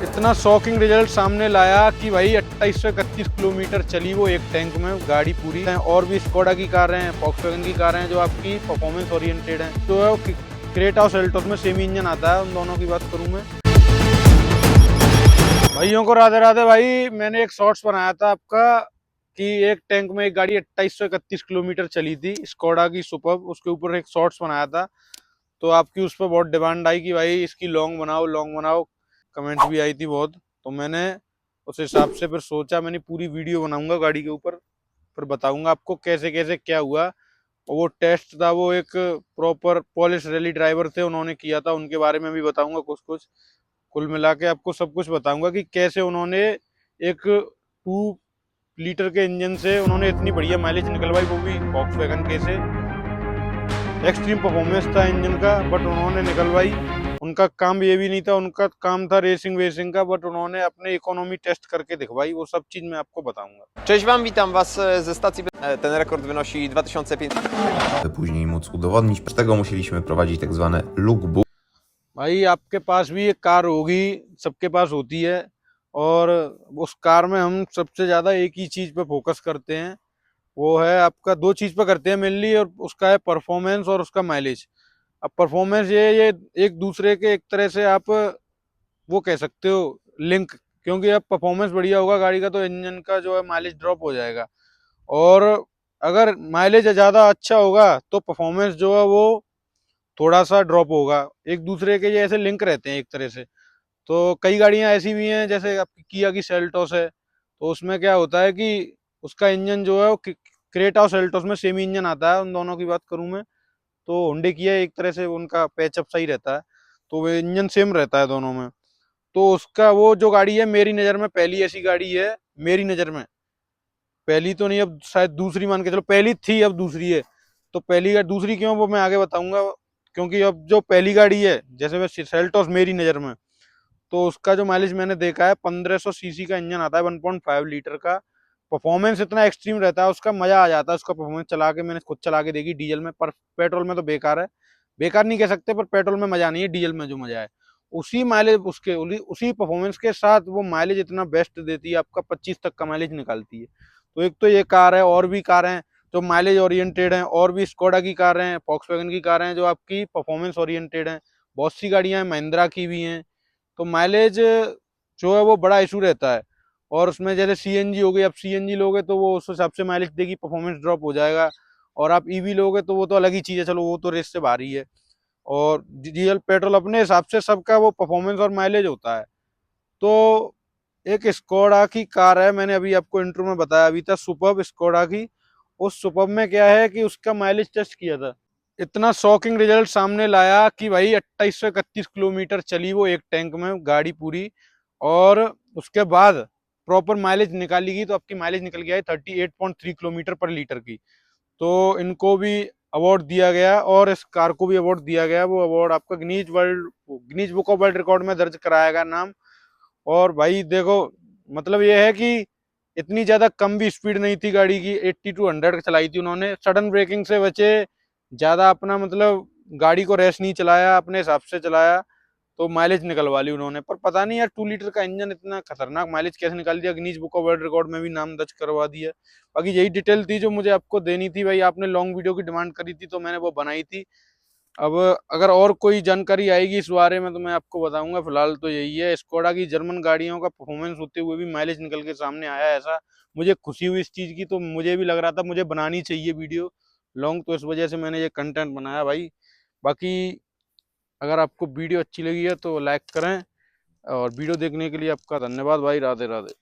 इतना shocking result सामने लाया कि भाई 2831 किलोमीटर चली वो एक टैंक में गाड़ी पूरी है। और भी स्कोडा की कारें हैं, वॉक्सवैगन की कारें हैं जो आपकी परफॉर्मेंस ओरिएंटेड हैं। तो है क्रेटा और सेल्टोस में सेम इंजन आता है। उन दोनों की बात करूं मैं। भाइयों को राधे राधे। भाई मैंने एक शॉर्ट्स बनाया था आपका कि एक टैंक में एक गाड़ी 2831 किलोमीटर चली थी, स्कोडा की सुपर्ब। उसके ऊपर एक शॉर्ट्स बनाया था। तो आपकी उस पर बहुत डिमांड आई कि भाई इसकी लॉन्ग बनाओ लॉन्ग बनाओ। कमेंट्स भी आई थी बहुत। तो मैंने उस हिसाब से फिर सोचा मैंने पूरी वीडियो बनाऊंगा गाड़ी के ऊपर, फिर बताऊंगा आपको कैसे कैसे क्या हुआ। और वो टेस्ट था, वो एक प्रॉपर पॉलिश रैली ड्राइवर थे, उन्होंने किया था, उनके बारे में भी बताऊंगा कुछ कुछ। कुल मिला के आपको सब कुछ बताऊंगा कि कैसे उन्होंने एक 2 लीटर के इंजन से उन्होंने इतनी बढ़िया माइलेज निकलवाई, वो भी वॉक्सवैगन के से। एक्सट्रीम परफॉर्मेंस था इंजन का, बट उन्होंने निकलवाई। उनका काम ये भी नहीं था, उनका काम था रेसिंग वेसिंग का, बट उन्होंने अपने इकोनॉमी टेस्ट करके दिखवाई। वो सब चीज मैं आपको बताऊंगा। Cześć Wam, witam Was ze stacji. Ten rekord wynosi 2500. Później móc udowodnić. Z tego musieliśmy prowadzić tak zwane lookbook. भाई आपके पास भी एक कार होगी, सबके पास होती है। और उस कार में हम सबसे ज्यादा एक ही चीज पे फोकस करते हैं। वो है आपका, दो चीज पे करते हैं मेनली, और उसका है परफॉर्मेंस और उसका माइलेज। अब परफॉर्मेंस ये एक दूसरे के एक तरह से आप वो कह सकते हो लिंक। क्योंकि अब परफॉर्मेंस बढ़िया होगा गाड़ी का तो इंजन का जो है माइलेज ड्रॉप हो जाएगा। और अगर माइलेज ज्यादा अच्छा होगा तो परफॉर्मेंस जो है वो थोड़ा सा ड्रॉप होगा। एक दूसरे के ये ऐसे लिंक रहते हैं एक तरह से। तो कई गाड़ियां ऐसी भी हैं, जैसे आपकी किया की सेल्टोस है। तो उसमें क्या होता है कि उसका इंजन जो है वो क्रेटा और सेल्टोस में सेम इंजन आता है। उन दोनों की बात करूं मैं तो होंडे किया एक तरह से उनका पैचअप सही रहता है। तो वो इंजन सेम रहता है दोनों में। तो उसका वो जो गाड़ी है मेरी नज़र में पहली ऐसी गाड़ी है, मेरी नज़र में पहली तो नहीं, अब शायद दूसरी मान के चलो, पहली थी अब दूसरी है। तो पहली गाड़ी दूसरी क्यों वो मैं आगे बताऊंगा। क्योंकि अब जो पहली गाड़ी है, जैसे मैं सेल्टोस मेरी नज़र में, तो उसका जो माइलेज मैंने देखा है 1500 सीसी का इंजन आता है, 1.5 लीटर का। परफॉर्मेंस इतना एक्सट्रीम रहता है उसका, मजा आ जाता है उसका परफॉर्मेंस चला के। मैंने खुद चला के देखी डीजल में, पर पेट्रोल में तो बेकार है। बेकार नहीं कह सकते, पर पेट्रोल में मजा नहीं है, डीजल में जो मजा है उसी माइलेज उसके उसी परफॉर्मेंस के साथ वो माइलेज इतना बेस्ट देती है, आपका 25 तक का माइलेज निकालती है। तो एक तो ये कार है, और भी कार हैं जो माइलेज ओरिएंटेड हैं, और भी स्कोडा की कार हैं, वॉक्सवैगन की कार हैं जो आपकी परफॉर्मेंस ओरिएंटेड हैं। बहुत सी गाड़ियां हैं, महिंद्रा की भी हैं। तो माइलेज जो है वो बड़ा इशू रहता है। और उसमें जैसे सीएनजी हो गई, अब सीएनजी लोगे तो वो उस हिसाब से माइलेज देगी, परफॉर्मेंस ड्रॉप हो जाएगा। और आप ईवी लोगे तो वो तो अलग ही चीज़ है, चलो वो तो रेस से बाहर ही है। और डीजल पेट्रोल अपने हिसाब से सबका वो परफॉर्मेंस और माइलेज होता है। तो एक स्कोडा की कार है, मैंने अभी आपको इंट्रो में बताया अभी था, सुपर्ब स्कोडा की। उस सुपर्ब में क्या है कि उसका माइलेज टेस्ट किया था। इतना शॉकिंग रिजल्ट सामने लाया कि भाई 2831 किलोमीटर चली वो एक टैंक में गाड़ी पूरी। और उसके बाद प्रॉपर माइलेज निकाली गई तो आपकी माइलेज निकल गया है 38.3 किलोमीटर पर लीटर की। तो इनको भी अवार्ड दिया गया, और इस कार को भी अवार्ड दिया गया। वो अवार्ड आपका Guinness book of world record में दर्ज कराया गया नाम। और भाई देखो, मतलब ये है कि इतनी ज्यादा कम भी स्पीड नहीं थी गाड़ी की, 80 टू 100 चलाई थी उन्होंने, सडन ब्रेकिंग से बचे। ज्यादा अपना मतलब गाड़ी को रेस नहीं चलाया, अपने हिसाब से चलाया। तो माइलेज निकलवा ली उन्होंने। पर पता नहीं यार 2 लीटर का इंजन इतना खतरनाक माइलेज कैसे निकाल दिया, Guinness book of world record में भी नाम दर्ज करवा दिया। बाकी यही डिटेल थी जो मुझे आपको देनी थी। भाई आपने लॉन्ग वीडियो की डिमांड करी थी तो मैंने वो बनाई थी। अब अगर और कोई जानकारी आएगी इस बारे में तो मैं आपको बताऊंगा। फिलहाल तो यही है, स्कोडा की जर्मन गाड़ियों का परफॉर्मेंस होते हुए भी माइलेज निकल के सामने आया। ऐसा मुझे खुशी हुई इस चीज की, तो मुझे भी लग रहा था मुझे बनानी चाहिए वीडियो लॉन्ग, तो इस वजह से मैंने ये कंटेंट बनाया भाई। बाकी अगर आपको वीडियो अच्छी लगी है तो लाइक करें, और वीडियो देखने के लिए आपका धन्यवाद भाई। राधे राधे।